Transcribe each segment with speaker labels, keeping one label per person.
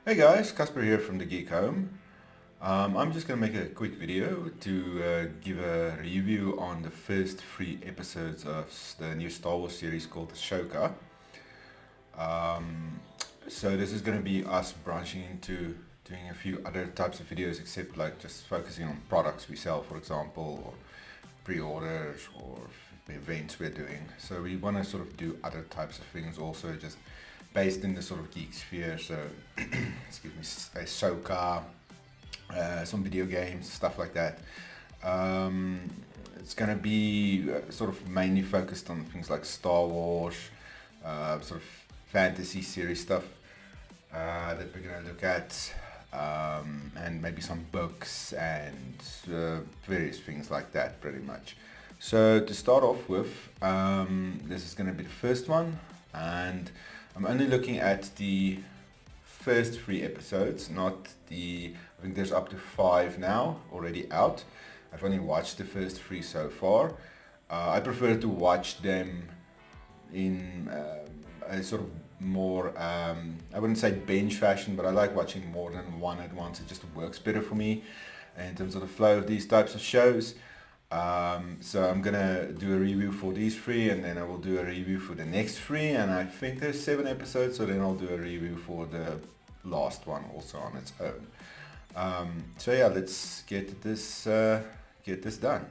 Speaker 1: Hey guys, Casper here from the Geek Home. I'm just going to make a quick video to give a review on the first 3 episodes of the new Star Wars series called Ashoka. Um, so this is going to be us branching into doing a few other types of videos except like just focusing on products we sell, for example, or pre-orders or events we're doing. So we want to sort of do other types of things also, just based in the sort of geek sphere. So excuse me, Ahsoka, some video games, stuff like that. Um, it's going to be sort of mainly focused on things like Star Wars, sort of fantasy series stuff that we're going to look at, and maybe some books and various things like that, pretty much. So to start off with, this is going to be the first one, and I'm only looking at the first 3 episodes, not I think there's up to 5 now already out. I've only watched the first 3 so far. I prefer to watch them in a sort of more, I wouldn't say binge fashion, but I like watching more than one at once. It just works better for me in terms of the flow of these types of shows. So I'm gonna do a review for these 3, and then I will do a review for the next 3, and I think there's 7 episodes, so then I'll do a review for the last one also on its own. So yeah, let's get this done.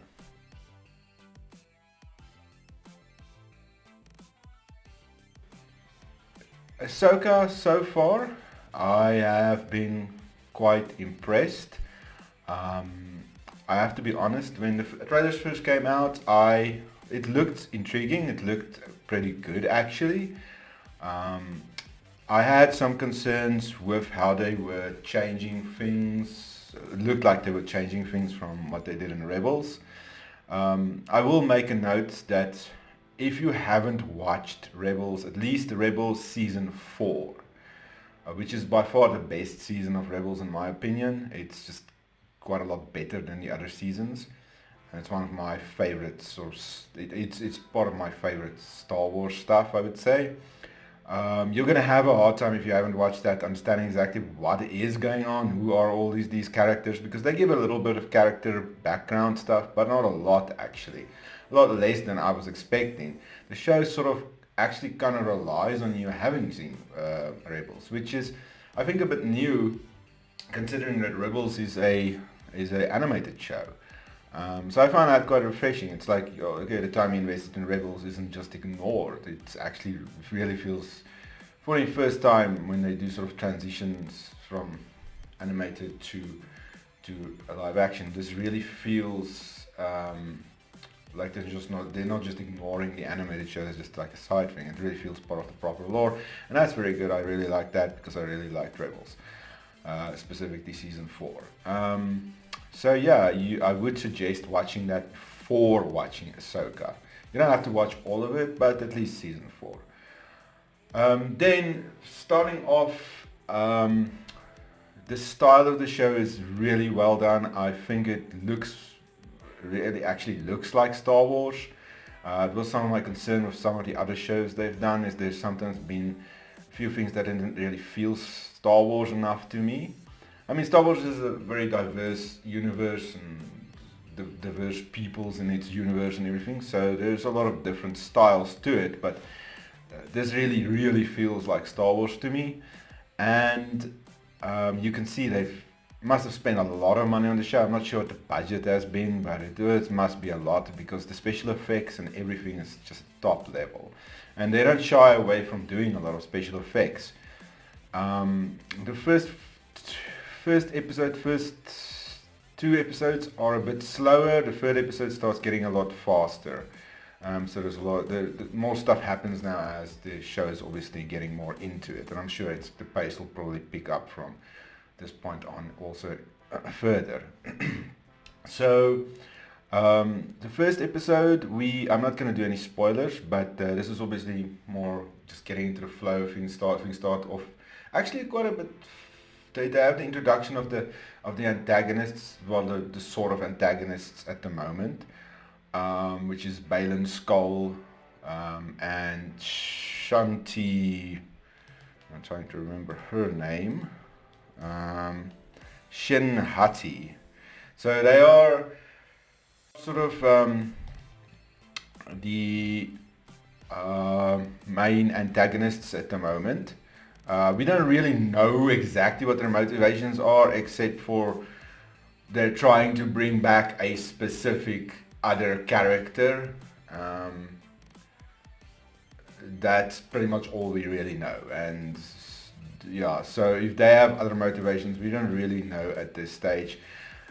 Speaker 1: Ahsoka, so far, I have been quite impressed. Um, I have to be honest, when the trailers first came out, it looked intriguing, it looked pretty good actually. Um, I had some concerns with how they were changing things. It looked like they were changing things from what they did in Rebels. I will make a note that if you haven't watched Rebels, at least Rebels season 4, which is by far the best season of Rebels in my opinion. It's just quite a lot better than the other seasons. And it's one of my favorites. It's part of my favorite Star Wars stuff, I would say. You're gonna have a hard time if you haven't watched that, understanding exactly what is going on, who are all these characters, because they give a little bit of character background stuff, but not a lot actually. A lot less than I was expecting. The show sort of actually kind of relies on you having seen Rebels, which is, I think, a bit new, considering that Rebels is a animated show. So I found that quite refreshing. It's like, oh, okay, the time you invested in Rebels isn't just ignored. It's actually, it really feels, for the first time when they do sort of transitions from animated to a live action, this really feels like they're not just ignoring the animated show as just like a side thing. It really feels part of the proper lore, and that's very good. I really like that because I really liked Rebels, specifically season 4. So yeah, I would suggest watching that before watching Ahsoka. You don't have to watch all of it, but at least season 4. Then starting off, the style of the show is really well done. I think it actually looks like Star Wars. It was some of my concern with some of the other shows they've done, is there's sometimes been a few things that didn't really feel Star Wars enough to me. I mean, Star Wars is a very diverse universe and diverse peoples in its universe and everything, so there's a lot of different styles to it, but this really feels like Star Wars to me. And you can see they must have spent a lot of money on the show. I'm not sure what the budget has been, but it must be a lot, because the special effects and everything is just top level. And they don't shy away from doing a lot of special effects. The first 2 episodes are a bit slower. The third episode starts getting a lot faster. So there's a lot. The more stuff happens now as the show is obviously getting more into it, and I'm sure the pace will probably pick up from this point on also further. So the first episode, I'm not going to do any spoilers, but this is obviously more just getting into the flow. Things start off actually quite a bit. They have the introduction of the antagonists, well, the sort of antagonists at the moment, which is Balin Skull and Shanti. I'm trying to remember her name. Shin Hati. So they are sort of the main antagonists at the moment. We don't really know exactly what their motivations are, except for they're trying to bring back a specific other character. That's pretty much all we really know. And yeah, so if they have other motivations, we don't really know at this stage.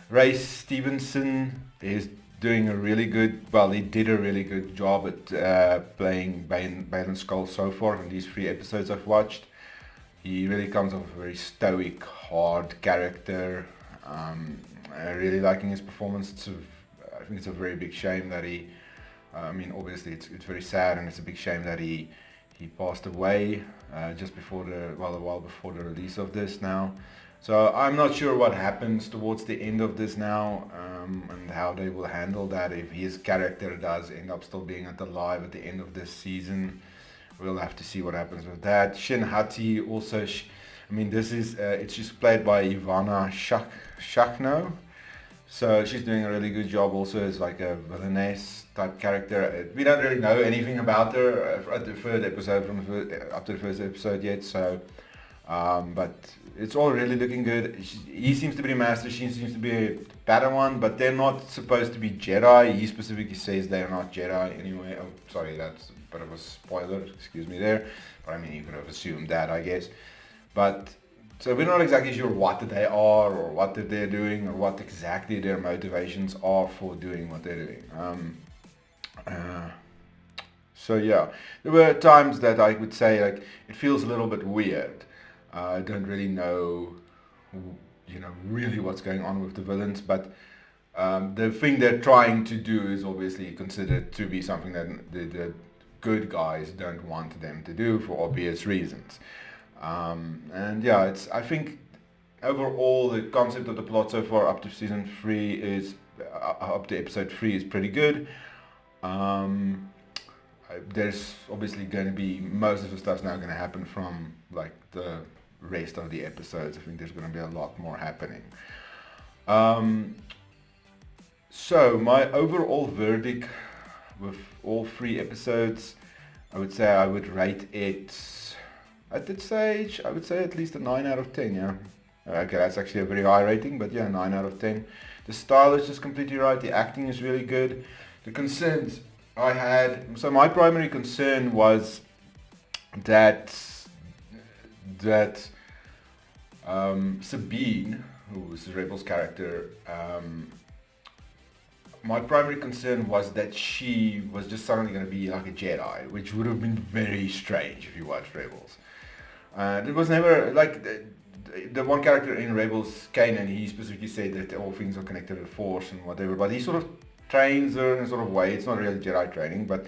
Speaker 1: Ray Stevenson is doing a really good, well, he did a really good job at playing Balin Skull so far in these 3 episodes I've watched. He really comes off a very stoic, hard character. I'm really liking his performance. I think it's a very big shame that he, I mean, obviously it's very sad, and it's a big shame that he passed away just before a while before the release of this now. So I'm not sure what happens towards the end of this now, and how they will handle that. If his character does end up still being alive at the end of this season, we'll have to see what happens with that. Shin Hati also, I mean, this is she's played by Ivana Shachno, so she's doing a really good job also as like a villainess type character. We don't really know anything about her at the first episode up to the first episode yet, so but it's all really looking good. He seems to be the master, she seems to be a Padawan, but they're not supposed to be Jedi. He specifically says they're not Jedi anyway. Oh, sorry, that's a bit of a spoiler, excuse me there. But I mean, you could have assumed that, I guess. But, so we're not exactly sure what they are, or what they're doing, or what exactly their motivations are for doing what they're doing. So yeah, there were times that I would say, like, it feels a little bit weird. I don't really know, really what's going on with the villains, but the thing they're trying to do is obviously considered to be something that the good guys don't want them to do for obvious reasons. And yeah, I think overall the concept of the plot so far up to season 3 is, up to episode 3 is pretty good. There's obviously going to be, most of the stuff's now going to happen from like the rest of the episodes. I think there's going to be a lot more happening. So my overall verdict with all 3 episodes, I would say I would rate it, at this stage, I would say at least a 9 out of 10, yeah. Okay, that's actually a very high rating, but yeah, 9 out of 10. The style is just completely right, the acting is really good. The concerns I had, so my primary concern was that Sabine, who was Rebel's character, my primary concern was that she was just suddenly going to be like a Jedi, which would have been very strange if you watched Rebels. It was never, like, the one character in Rebels, Kanan, he specifically said that all things are connected to the Force and whatever, but he sort of trains her in a sort of way. It's not really Jedi training, but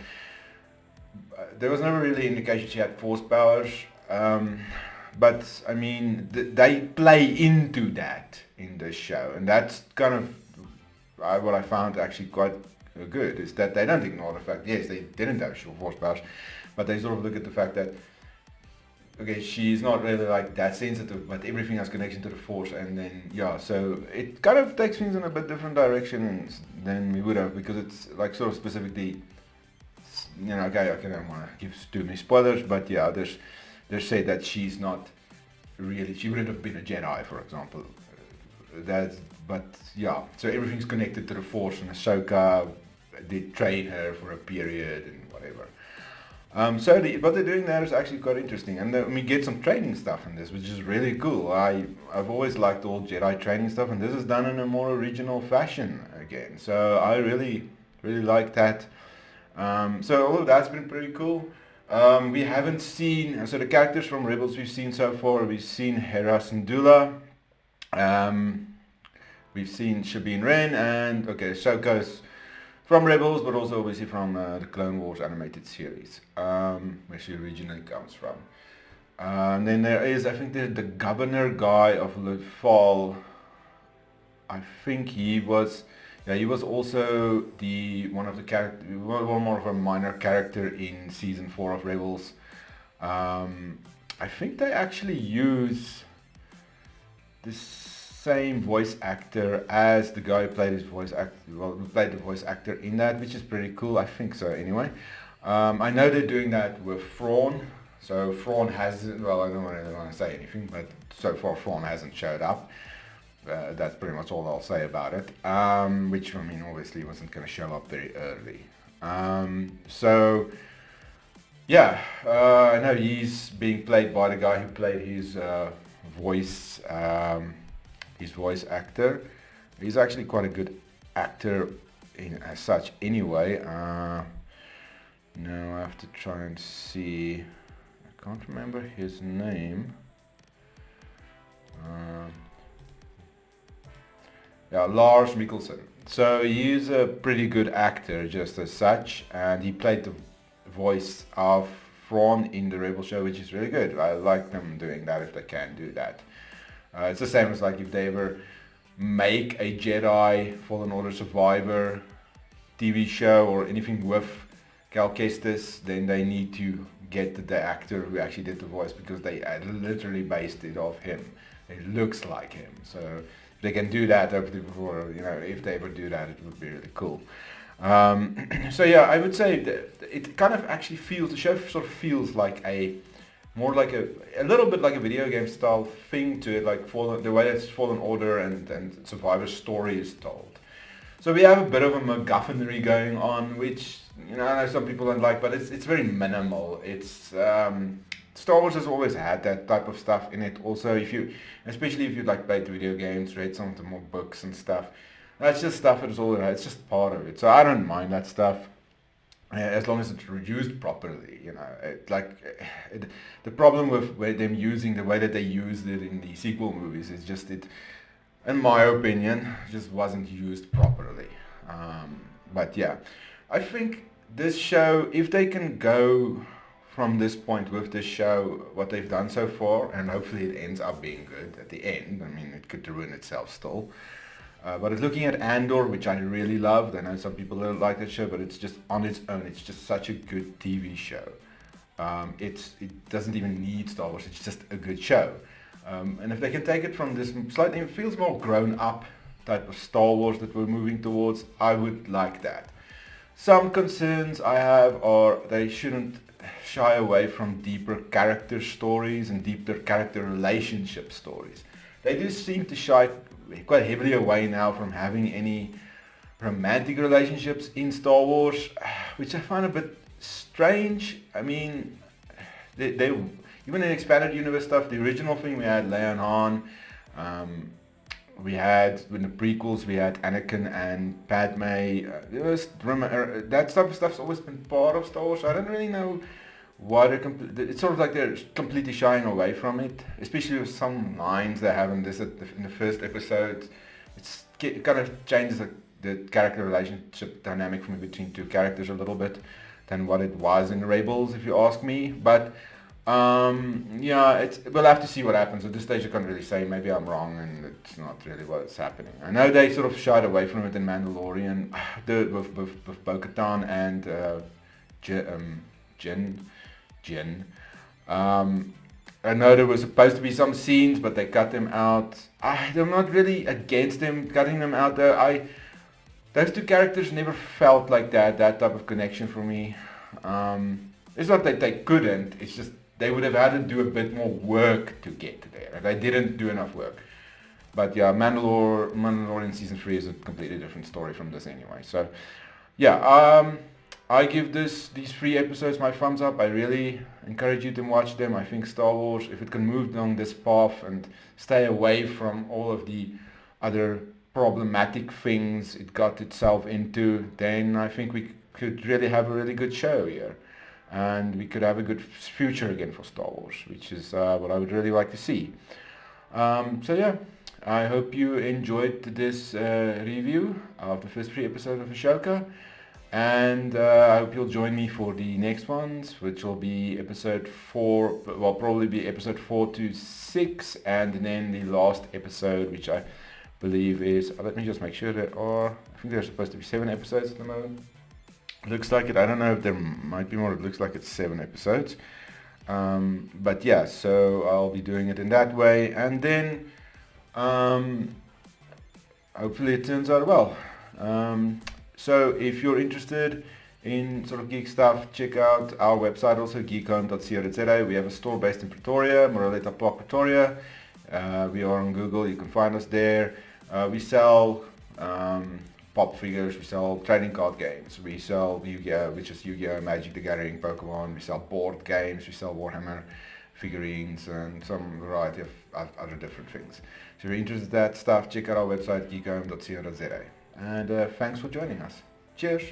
Speaker 1: there was never really indication she had Force powers. But I mean, they play into that in this show, and that's kind of what I found actually quite good, is that they don't ignore the fact, yes, they didn't have Force powers, but they sort of look at the fact that, okay, she's not really like that sensitive, but everything has connection to the Force, and then, yeah, so it kind of takes things in a bit different direction than we would have, because it's like sort of specifically, okay, I don't want to give too many spoilers, but yeah, they say that she's not really, she wouldn't have been a Jedi, for example. But yeah, so everything's connected to the Force, and Ashoka did train her for a period and whatever. So what they're doing there is actually quite interesting, and we get some training stuff in this, which is really cool. I've always liked all Jedi training stuff, and this is done in a more original fashion again. So I really like that. So all of that's been pretty cool. We haven't seen, so the characters from Rebels we've seen so far, we've seen Hera Syndulla, we've seen Sabine Wren, and okay, Ahsoka's from Rebels, but also obviously from the Clone Wars animated series, where she originally comes from. And then there is, I think, the governor guy of Lothal. I think he was also one of the character, one more of a minor character in season 4 of Rebels. I think they actually use the same voice actor as the guy who played who played the voice actor in that, which is pretty cool. I think so anyway. I know they're doing that with Thrawn. So Thrawn hasn't, well, I don't really want to say anything, but so far Thrawn hasn't showed up. That's pretty much all I'll say about it. Which, I mean, obviously wasn't going to show up very early. So, yeah, I know he's being played by the guy who played voice, his voice actor. He's actually quite a good actor as such anyway. Now I have to try and see. I can't remember his name. Yeah, Lars Mikkelsen. So he's a pretty good actor just as such, and he played the voice of Thrawn in the Rebel show, which is really good. I like them doing that if they can do that. It's the same as like if they ever make a Jedi Fallen Order Survivor TV show or anything with Cal Kestis, then they need to get the actor who actually did the voice, because they literally based it off him. It looks like him. So if they can do that, hopefully before, if they ever do that, it would be really cool. So yeah, I would say that it kind of actually feels, the show sort of feels like a little bit like a video game style thing to it, like the way that Fallen Order and Survivor story is told. So we have a bit of a MacGuffinry going on, which I know some people don't like, but it's very minimal. It's Star Wars has always had that type of stuff in it. Also, especially if you like played video games, read some of the more books and stuff, that's just stuff that is all it's just part of it. So I don't mind that stuff. As long as it's used properly, the problem with them using the way that they used it in the sequel movies is just in my opinion, just wasn't used properly. But yeah, I think this show, if they can go from this point with this show, what they've done so far, and hopefully it ends up being good at the end. I mean, it could ruin itself still. But it's looking at Andor, which I really loved. I know some people don't like that show, but it's just on its own. It's just such a good TV show. It doesn't even need Star Wars. It's just a good show. And if they can take it from this slightly, it feels more grown up type of Star Wars that we're moving towards, I would like that. Some concerns I have are they shouldn't shy away from deeper character stories and deeper character relationship stories. They do seem to shy quite heavily away now from having any romantic relationships in Star Wars, which I find a bit strange. I mean, they even in expanded universe stuff, the original thing we had Leia and Han. We had in the prequels we had Anakin and Padme. That type of stuff's always been part of Star Wars. So I don't really know why it's sort of like they're completely shying away from it, especially with some lines they have in the first episode. It kind of changes the character relationship dynamic from between two characters a little bit than what it was in Rebels, if you ask me. But yeah, we'll have to see what happens. At this stage I can't really say. Maybe I'm wrong and it's not really what's happening. I know they sort of shied away from it in Mandalorian with Bo-Katan and Jin. I know there was supposed to be some scenes, but they cut them out. I'm not really against them cutting them out though. Those two characters never felt like that type of connection for me. It's not that they couldn't, it's just they would have had to do a bit more work to get there. They didn't do enough work. But yeah, Mandalorian Season 3 is a completely different story from this anyway. So yeah, I give these 3 episodes my thumbs up. I really encourage you to watch them. I think Star Wars, if it can move along this path and stay away from all of the other problematic things it got itself into, then I think we could really have a really good show here. And we could have a good future again for Star Wars, which is what I would really like to see. So yeah, I hope you enjoyed this review of the first 3 episodes of Ashoka. And I hope you'll join me for the next ones, which will be episode 4, well, probably be episode 4 to 6, and then the last episode, which I believe is, let me just make sure I think there's supposed to be 7 episodes at the moment. Looks like it. I don't know if there might be more. It looks like it's 7 episodes. But yeah, so I'll be doing it in that way. And then Um, Hopefully it turns out well. So if you're interested in sort of geek stuff, check out our website, also geekhome.co.za. We have a store based in Pretoria, Moraleta Park, Pretoria. We are on Google, you can find us there. We sell pop figures, we sell trading card games, we sell Yu-Gi-Oh, which is Yu-Gi-Oh, Magic the Gathering, Pokemon, we sell board games, we sell Warhammer figurines and some variety of other different things. So if you're interested in that stuff, check out our website geekhome.co.za. And thanks for joining us. Cheers!